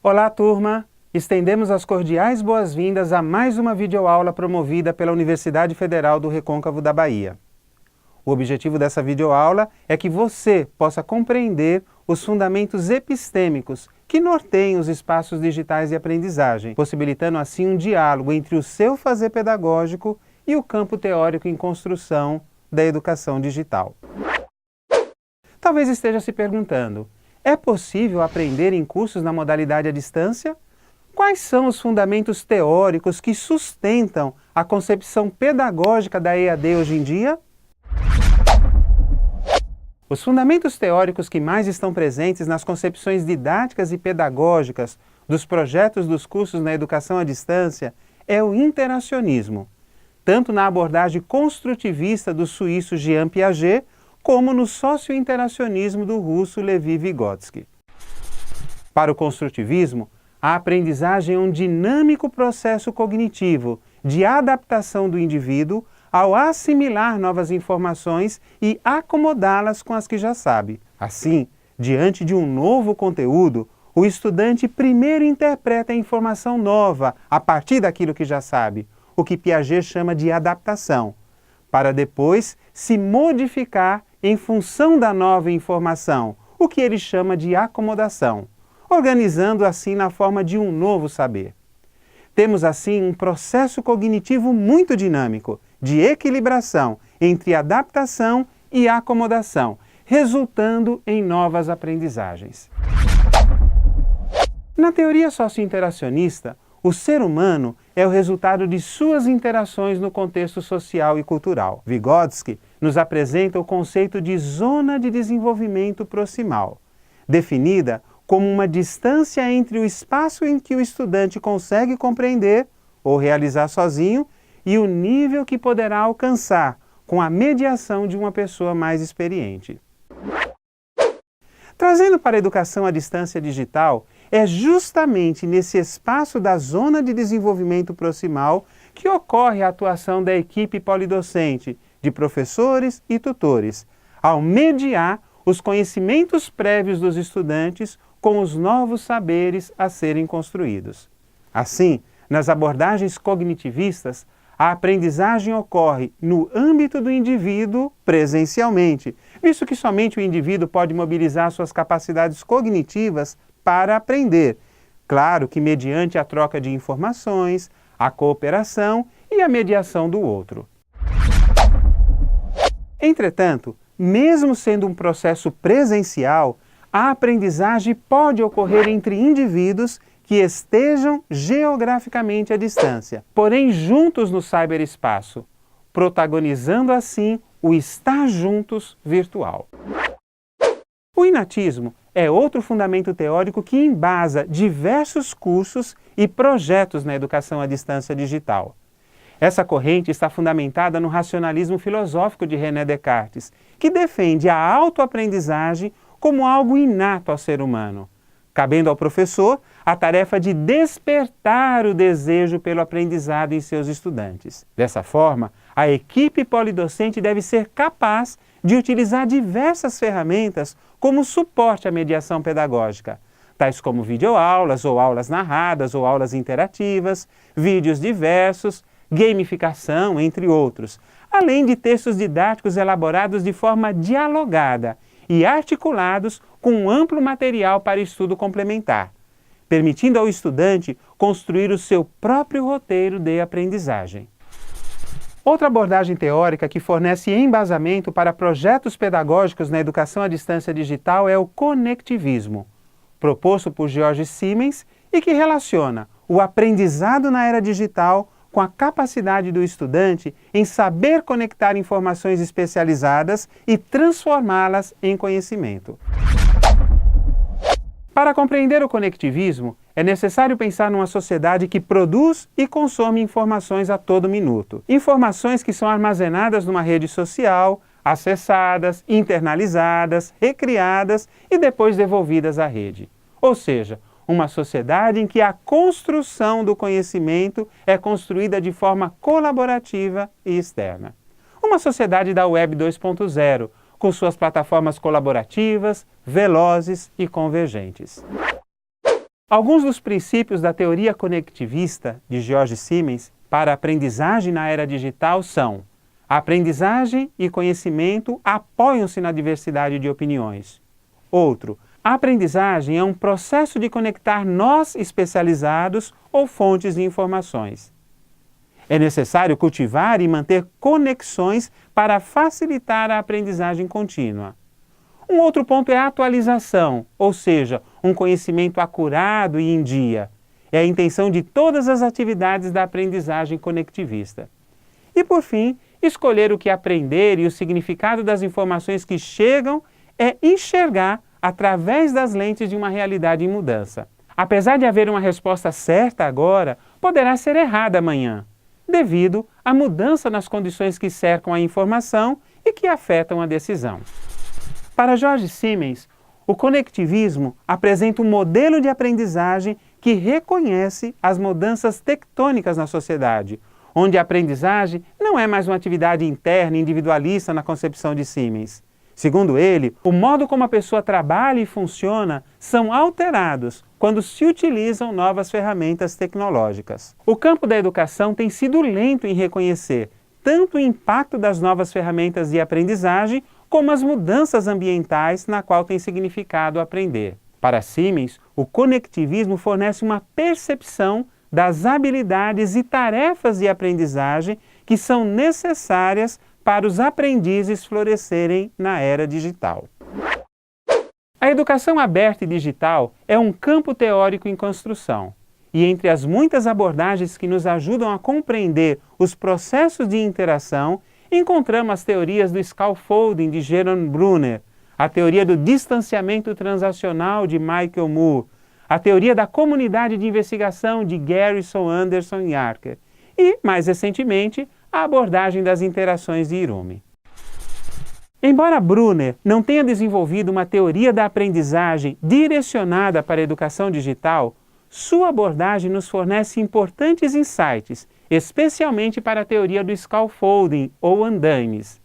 Olá, turma! Estendemos as cordiais boas-vindas a mais uma videoaula promovida pela Universidade Federal do Recôncavo da Bahia. O objetivo dessa videoaula é que você possa compreender os fundamentos epistêmicos que norteiam os espaços digitais de aprendizagem, possibilitando assim um diálogo entre o seu fazer pedagógico e o campo teórico em construção da educação digital. Talvez esteja se perguntando: é possível aprender em cursos na modalidade à distância? Quais são os fundamentos teóricos que sustentam a concepção pedagógica da EAD hoje em dia? Os fundamentos teóricos que mais estão presentes nas concepções didáticas e pedagógicas dos projetos dos cursos na educação à distância é o interacionismo, tanto na abordagem construtivista do suíço Jean Piaget, como no socio-interacionismo do russo Levi Vygotsky. Para o construtivismo, a aprendizagem é um dinâmico processo cognitivo de adaptação do indivíduo ao assimilar novas informações e acomodá-las com as que já sabe. Assim, diante de um novo conteúdo, o estudante primeiro interpreta a informação nova a partir daquilo que já sabe, o que Piaget chama de adaptação, para depois se modificar em função da nova informação, o que ele chama de acomodação, organizando assim na forma de um novo saber. Temos assim um processo cognitivo muito dinâmico, de equilibração entre adaptação e acomodação, resultando em novas aprendizagens. Na teoria socio-interacionista, o ser humano é o resultado de suas interações no contexto social e cultural. Vygotsky nos apresenta o conceito de zona de desenvolvimento proximal, definida como uma distância entre o espaço em que o estudante consegue compreender ou realizar sozinho e o nível que poderá alcançar com a mediação de uma pessoa mais experiente. Trazendo para a educação à distância digital, é justamente nesse espaço da zona de desenvolvimento proximal que ocorre a atuação da equipe polidocente, de professores e tutores, ao mediar os conhecimentos prévios dos estudantes com os novos saberes a serem construídos. Assim, nas abordagens cognitivistas, a aprendizagem ocorre no âmbito do indivíduo presencialmente, visto que somente o indivíduo pode mobilizar suas capacidades cognitivas para aprender, claro que mediante a troca de informações, a cooperação e a mediação do outro. Entretanto, mesmo sendo um processo presencial, a aprendizagem pode ocorrer entre indivíduos que estejam geograficamente à distância, porém juntos no cyberespaço, protagonizando assim o estar juntos virtual. O inatismo é outro fundamento teórico que embasa diversos cursos e projetos na educação à distância digital. Essa corrente está fundamentada no racionalismo filosófico de René Descartes, que defende a autoaprendizagem como algo inato ao ser humano, cabendo ao professor a tarefa de despertar o desejo pelo aprendizado em seus estudantes. Dessa forma, a equipe polidocente deve ser capaz de utilizar diversas ferramentas como suporte à mediação pedagógica, tais como videoaulas ou aulas narradas ou aulas interativas, vídeos diversos, gamificação, entre outros, além de textos didáticos elaborados de forma dialogada e articulados com um amplo material para estudo complementar, permitindo ao estudante construir o seu próprio roteiro de aprendizagem. Outra abordagem teórica que fornece embasamento para projetos pedagógicos na educação à distância digital é o conectivismo, proposto por George Siemens e que relaciona o aprendizado na era digital com a capacidade do estudante em saber conectar informações especializadas e transformá-las em conhecimento. Para compreender o conectivismo, é necessário pensar numa sociedade que produz e consome informações a todo minuto. Informações que são armazenadas numa rede social, acessadas, internalizadas, recriadas e depois devolvidas à rede. Ou seja, uma sociedade em que a construção do conhecimento é construída de forma colaborativa e externa. Uma sociedade da Web 2.0, com suas plataformas colaborativas, velozes e convergentes. Alguns dos princípios da teoria conectivista de George Siemens para a aprendizagem na era digital são: a aprendizagem e conhecimento apoiam-se na diversidade de opiniões. Outro, a aprendizagem é um processo de conectar nós especializados ou fontes de informações. É necessário cultivar e manter conexões para facilitar a aprendizagem contínua. Um outro ponto é a atualização, ou seja, um conhecimento acurado e em dia. É a intenção de todas as atividades da aprendizagem conectivista. E por fim, escolher o que aprender e o significado das informações que chegam é enxergar através das lentes de uma realidade em mudança. Apesar de haver uma resposta certa agora, poderá ser errada amanhã, devido à mudança nas condições que cercam a informação e que afetam a decisão. Para George Siemens, o conectivismo apresenta um modelo de aprendizagem que reconhece as mudanças tectônicas na sociedade, onde a aprendizagem não é mais uma atividade interna e individualista na concepção de Siemens. Segundo ele, o modo como a pessoa trabalha e funciona são alterados quando se utilizam novas ferramentas tecnológicas. O campo da educação tem sido lento em reconhecer tanto o impacto das novas ferramentas de aprendizagem como as mudanças ambientais na qual tem significado aprender. Para Siemens, o conectivismo fornece uma percepção das habilidades e tarefas de aprendizagem que são necessárias para os aprendizes florescerem na era digital. A educação aberta e digital é um campo teórico em construção, e entre as muitas abordagens que nos ajudam a compreender os processos de interação, encontramos as teorias do scaffolding de Jerome Bruner, a teoria do distanciamento transacional de Michael Moore, a teoria da comunidade de investigação de Garrison, Anderson e Archer, e, mais recentemente, a abordagem das interações de Hirumi. Embora Bruner não tenha desenvolvido uma teoria da aprendizagem direcionada para a educação digital, sua abordagem nos fornece importantes insights, especialmente para a teoria do scaffolding ou andaimes.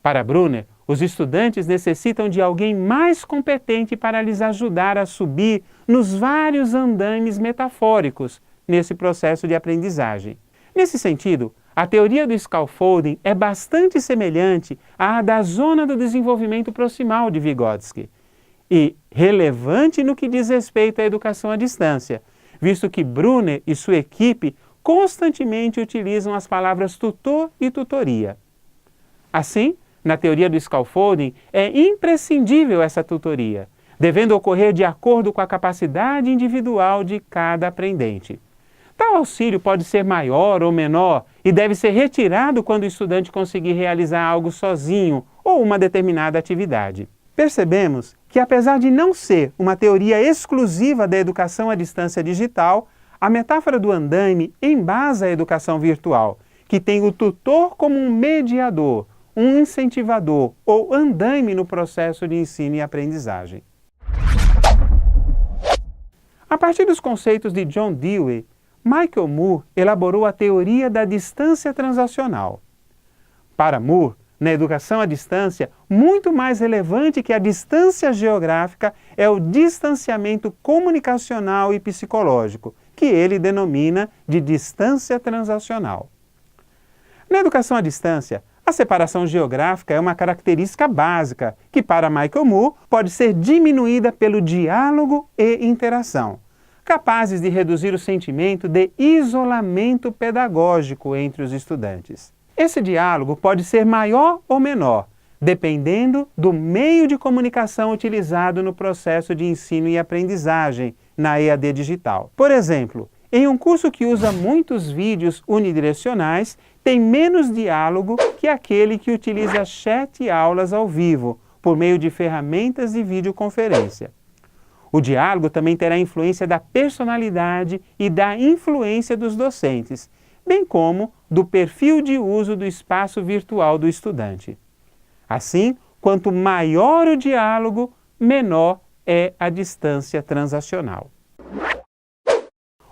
Para Bruner, os estudantes necessitam de alguém mais competente para lhes ajudar a subir nos vários andaimes metafóricos nesse processo de aprendizagem. Nesse sentido, a teoria do scaffolding é bastante semelhante à da zona do desenvolvimento proximal de Vygotsky e relevante no que diz respeito à educação à distância, visto que Bruner e sua equipe constantemente utilizam as palavras tutor e tutoria. Assim, na teoria do scaffolding, é imprescindível essa tutoria, devendo ocorrer de acordo com a capacidade individual de cada aprendente. Tal auxílio pode ser maior ou menor e deve ser retirado quando o estudante conseguir realizar algo sozinho ou uma determinada atividade. Percebemos que, apesar de não ser uma teoria exclusiva da educação à distância digital, a metáfora do andaime embasa a educação virtual, que tem o tutor como um mediador, um incentivador ou andaime no processo de ensino e aprendizagem. A partir dos conceitos de John Dewey, Michael Moore elaborou a teoria da distância transacional. Para Moore, na educação à distância, muito mais relevante que a distância geográfica é o distanciamento comunicacional e psicológico, que ele denomina de distância transacional. Na educação à distância, a separação geográfica é uma característica básica, que para Michael Moore pode ser diminuída pelo diálogo e interação, capazes de reduzir o sentimento de isolamento pedagógico entre os estudantes. Esse diálogo pode ser maior ou menor, dependendo do meio de comunicação utilizado no processo de ensino e aprendizagem na EAD digital. Por exemplo, em um curso que usa muitos vídeos unidirecionais, tem menos diálogo que aquele que utiliza chat e aulas ao vivo, por meio de ferramentas de videoconferência. O diálogo também terá influência da personalidade e da influência dos docentes, bem como do perfil de uso do espaço virtual do estudante. Assim, quanto maior o diálogo, menor é a distância transacional.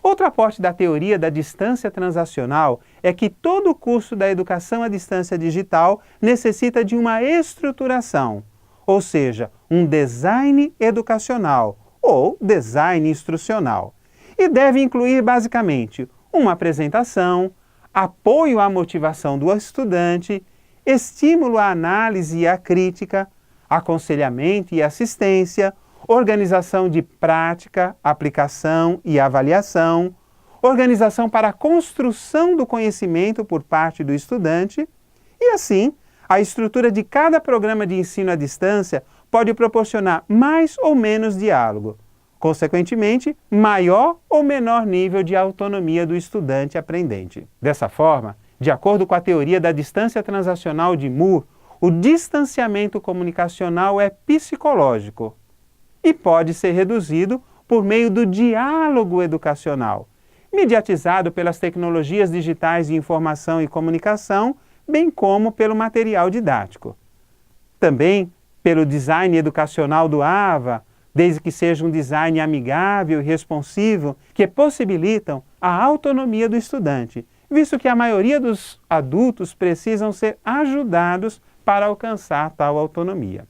Outro aporte da teoria da distância transacional é que todo curso da educação à distância digital necessita de uma estruturação, ou seja, um design educacional, ou design instrucional, e deve incluir basicamente uma apresentação, apoio à motivação do estudante, estímulo à análise e à crítica, aconselhamento e assistência, organização de prática, aplicação e avaliação, organização para a construção do conhecimento por parte do estudante, e assim, a estrutura de cada programa de ensino à distância pode proporcionar mais ou menos diálogo, consequentemente, maior ou menor nível de autonomia do estudante aprendente. Dessa forma, de acordo com a teoria da distância transacional de Moore, o distanciamento comunicacional é psicológico e pode ser reduzido por meio do diálogo educacional, mediatizado pelas tecnologias digitais de informação e comunicação, bem como pelo material didático. Também pelo design educacional do AVA, desde que seja um design amigável e responsivo, que possibilitam a autonomia do estudante, visto que a maioria dos adultos precisam ser ajudados para alcançar tal autonomia.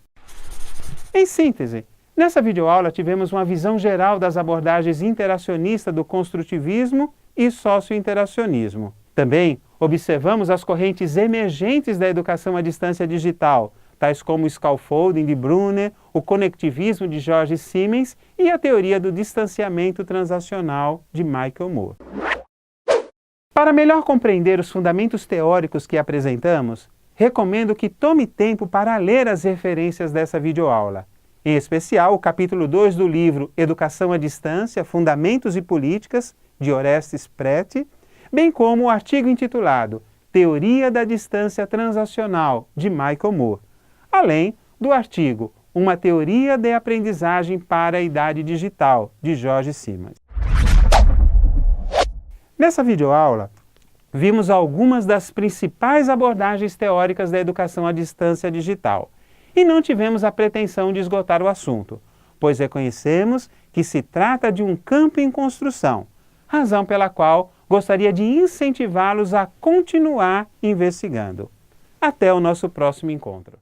Em síntese, nessa videoaula tivemos uma visão geral das abordagens interacionista do construtivismo e socio-interacionismo. Também observamos as correntes emergentes da educação à distância digital, tais como o scaffolding de Brunner, o conectivismo de George Siemens e a teoria do distanciamento transacional de Michael Moore. Para melhor compreender os fundamentos teóricos que apresentamos, recomendo que tome tempo para ler as referências dessa videoaula, em especial o capítulo 2 do livro Educação à Distância, Fundamentos e Políticas, de Orestes Preti, bem como o artigo intitulado Teoria da Distância Transacional, de Michael Moore, além do artigo Uma Teoria de Aprendizagem para a Idade Digital, de George Siemens. Nessa videoaula, vimos algumas das principais abordagens teóricas da educação à distância digital e não tivemos a pretensão de esgotar o assunto, pois reconhecemos que se trata de um campo em construção, razão pela qual gostaria de incentivá-los a continuar investigando. Até o nosso próximo encontro.